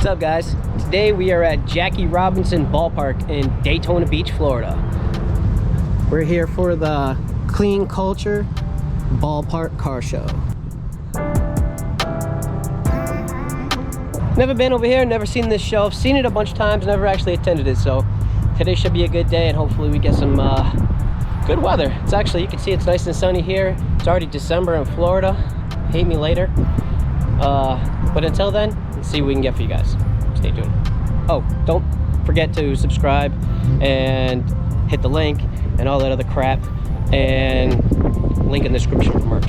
What's up, guys? Today we are at Jackie Robinson Ballpark in Daytona Beach, Florida. We're here for the Clean Culture Ballpark Car Show. Never been over here, never seen this show. I've seen it a bunch of times, never actually attended it, so today should be a good day and hopefully we get some good weather. It's actually, you can see it's nice and sunny here. It's already December in Florida. Hate me later. But until then, let's see what we can get for you guys. Stay tuned. Oh, don't forget to subscribe and hit the link and all that other crap, and link in the description for merch.